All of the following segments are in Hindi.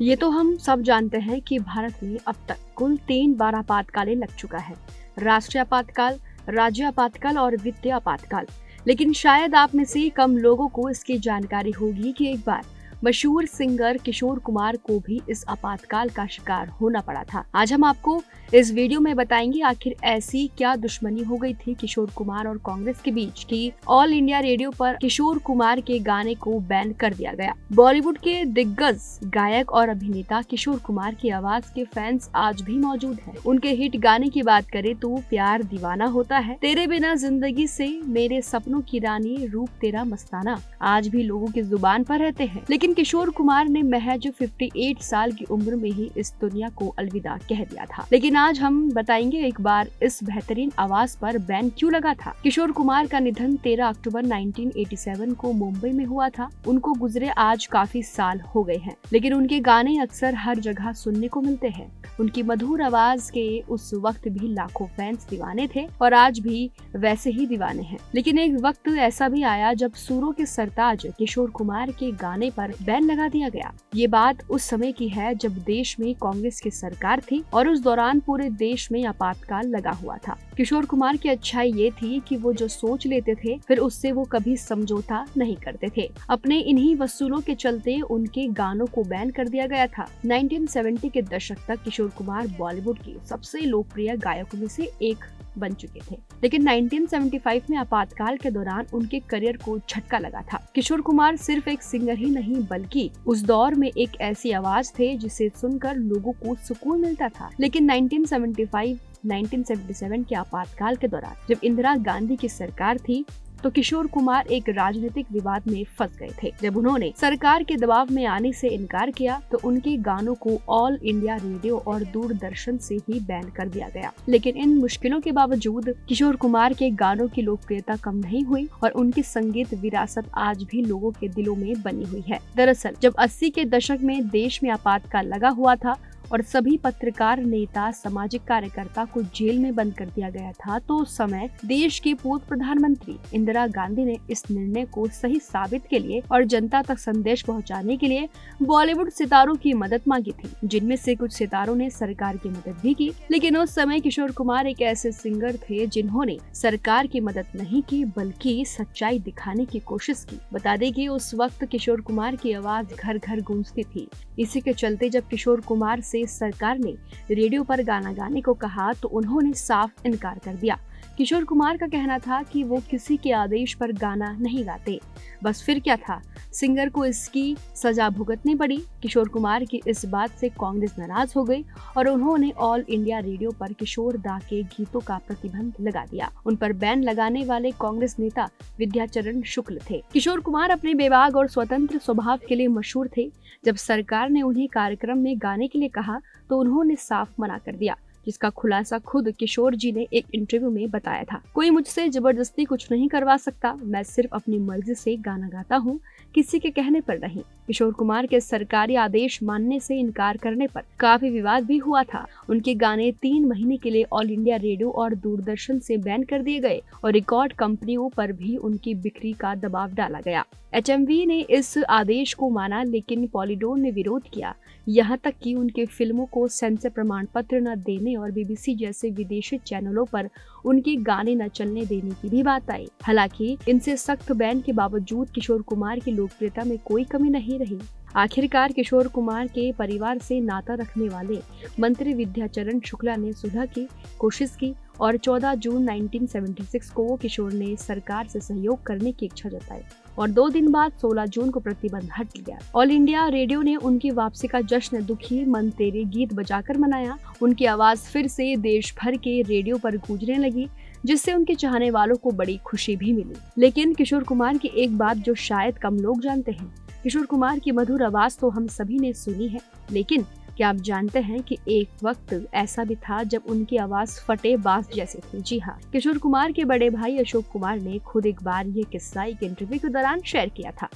ये तो हम सब जानते हैं कि भारत में अब तक कुल 3 बार आपातकालीन लग चुका है। राष्ट्रीय आपातकाल, राज्य आपातकाल और वित्तीय आपातकाल। लेकिन शायद आप में से कम लोगों को इसकी जानकारी होगी कि एक बार मशहूर सिंगर किशोर कुमार को भी इस आपातकाल का शिकार होना पड़ा था। आज हम आपको इस वीडियो में बताएंगे आखिर ऐसी क्या दुश्मनी हो गई थी किशोर कुमार और कांग्रेस के बीच कि ऑल इंडिया रेडियो पर किशोर कुमार के गाने को बैन कर दिया गया। बॉलीवुड के दिग्गज गायक और अभिनेता किशोर कुमार की आवाज के फैंस आज भी मौजूद हैं। उनके हिट गाने की बात करें तो प्यार दीवाना होता है, तेरे बिना जिंदगी से, मेरे सपनों की रानी, रूप तेरा मस्ताना आज भी लोगों की जुबान पर रहते हैं। लेकिन किशोर कुमार ने महज 58 साल की उम्र में ही इस दुनिया को अलविदा कह दिया था। लेकिन आज हम बताएंगे एक बार इस बेहतरीन आवाज पर बैन क्यों लगा था। किशोर कुमार का निधन 13 अक्टूबर 1987 को मुंबई में हुआ था। उनको गुजरे आज काफी साल हो गए हैं, लेकिन उनके गाने अक्सर हर जगह सुनने को मिलते हैं। उनकी मधुर आवाज के उस वक्त भी लाखों फैंस दीवाने थे और आज भी वैसे ही दीवाने हैं। लेकिन एक वक्त ऐसा भी आया जब सुरों के सरताज किशोर कुमार के गाने पर बैन लगा दिया गया। ये बात उस समय की है जब देश में कांग्रेस की सरकार थी और उस दौरान पूरे देश में आपातकाल लगा हुआ था। किशोर कुमार की अच्छाई ये थी कि वो जो सोच लेते थे फिर उससे वो कभी समझौता नहीं करते थे। अपने इन्हीं वसूलों के चलते उनके गानों को बैन कर दिया गया था। 1970 के दशक तक किशोर कुमार बॉलीवुड के सबसे लोकप्रिय गायकों में से एक बन चुके थे। लेकिन 1975 में आपातकाल के दौरान उनके करियर को झटका लगा था। किशोर कुमार सिर्फ एक सिंगर ही नहीं बल्कि उस दौर में एक ऐसी आवाज थे जिसे सुनकर लोगों को सुकून मिलता था। लेकिन 1977 के आपातकाल के दौरान जब इंदिरा गांधी की सरकार थी तो किशोर कुमार एक राजनीतिक विवाद में फंस गए थे। जब उन्होंने सरकार के दबाव में आने से इनकार किया तो उनके गानों को ऑल इंडिया रेडियो और दूरदर्शन से ही बैन कर दिया गया। लेकिन इन मुश्किलों के बावजूद किशोर कुमार के गानों की लोकप्रियता कम नहीं हुई और उनकी संगीत विरासत आज भी लोगों के दिलों में बनी हुई है। दरअसल जब 80 के दशक में देश में आपातकाल लगा हुआ था और सभी पत्रकार, नेता, सामाजिक कार्यकर्ता को जेल में बंद कर दिया गया था तो उस समय देश की पूर्व प्रधानमंत्री इंदिरा गांधी ने इस निर्णय को सही साबित के लिए और जनता तक संदेश पहुंचाने के लिए बॉलीवुड सितारों की मदद मांगी थी, जिनमें से कुछ सितारों ने सरकार की मदद भी की। लेकिन उस समय किशोर कुमार एक ऐसे सिंगर थे जिन्होंने सरकार की मदद नहीं की बल्कि सच्चाई दिखाने की कोशिश की। बता दें कि उस वक्त किशोर कुमार की आवाज घर घर गूंजती थी। इसी के चलते जब किशोर कुमार से सरकार ने रेडियो पर गाना गाने को कहा तो उन्होंने साफ इनकार कर दिया। किशोर कुमार का कहना था कि वो किसी के आदेश पर गाना नहीं गाते। बस फिर क्या था, सिंगर को इसकी सजा भुगतनी पड़ी। किशोर कुमार की इस बात से कांग्रेस नाराज हो गई और उन्होंने ऑल इंडिया रेडियो पर किशोर दा के गीतों का प्रतिबंध लगा दिया। उन पर बैन लगाने वाले कांग्रेस नेता विद्याचरण शुक्ल थे। किशोर कुमार अपने बेबाक और स्वतंत्र स्वभाव के लिए मशहूर थे। जब सरकार ने उन्हें कार्यक्रम में गाने के लिए कहा तो उन्होंने साफ मना कर दिया, जिसका खुलासा खुद किशोर जी ने एक इंटरव्यू में बताया था। कोई मुझसे जबरदस्ती कुछ नहीं करवा सकता, मैं सिर्फ अपनी मर्जी से गाना गाता हूँ, किसी के कहने पर नहीं। किशोर कुमार के सरकारी आदेश मानने से इनकार करने पर काफी विवाद भी हुआ था। उनके गाने 3 महीने के लिए ऑल इंडिया रेडियो और दूरदर्शन से बैन कर दिए गए और रिकॉर्ड कंपनियों पर भी उनकी बिक्री का दबाव डाला गया। HMV ने इस आदेश को माना लेकिन पॉलीडोर ने विरोध किया, यहाँ तक कि उनके फिल्मों को सेंसर प्रमाण पत्र न देने और BBC जैसे विदेशी चैनलों पर उनके गाने न चलने देने की भी बात आई। हालांकि इनसे सख्त बैन के बावजूद किशोर कुमार की लोकप्रियता में कोई कमी नहीं रही। आखिरकार किशोर कुमार के परिवार से नाता रखने वाले मंत्री विद्याचरण शुक्ला ने सुलह की कोशिश की और 14 जून 1976 को किशोर ने सरकार से सहयोग करने की इच्छा जताई और 2 दिन बाद 16 जून को प्रतिबंध हट गया। ऑल इंडिया रेडियो ने उनकी वापसी का जश्न दुखी मन तेरे गीत बजाकर मनाया। उनकी आवाज फिर से देश भर के रेडियो पर गूंजने लगी, जिससे उनके चाहने वालों को बड़ी खुशी भी मिली। लेकिन किशोर कुमार की एक बात जो शायद कम लोग जानते हैं, किशोर कुमार की मधुर आवाज तो हम सभी ने सुनी है, लेकिन क्या आप जानते हैं कि एक वक्त ऐसा भी था जब उनकी आवाज फटे बांस जैसी थी। जी हाँ, किशोर कुमार के बड़े भाई अशोक कुमार ने खुद एक बार ये किस्सा एक इंटरव्यू के दौरान शेयर किया था।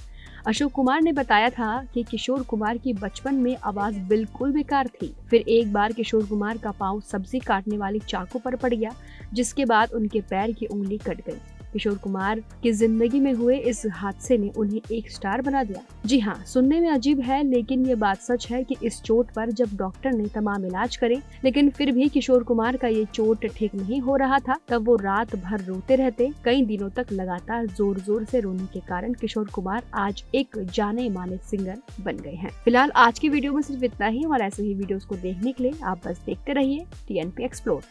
अशोक कुमार ने बताया था कि किशोर कुमार की बचपन में आवाज बिल्कुल बेकार थी। फिर एक बार किशोर कुमार का पांव सब्जी काटने वाली चाकू पर पड़ गया, जिसके बाद उनके पैर की उंगली कट गई। किशोर कुमार की जिंदगी में हुए इस हादसे ने उन्हें एक स्टार बना दिया। जी हाँ, सुनने में अजीब है लेकिन ये बात सच है कि इस चोट पर जब डॉक्टर ने तमाम इलाज करे लेकिन फिर भी किशोर कुमार का ये चोट ठीक नहीं हो रहा था, तब वो रात भर रोते रहते। कई दिनों तक लगातार जोर जोर से रोने के कारण किशोर कुमार आज एक जाने माने सिंगर बन गए हैं। फिलहाल आज की वीडियो में सिर्फ इतना ही और ऐसे ही वीडियोस को देखने के लिए आप बस देखते रहिए TNP एक्सप्लोर।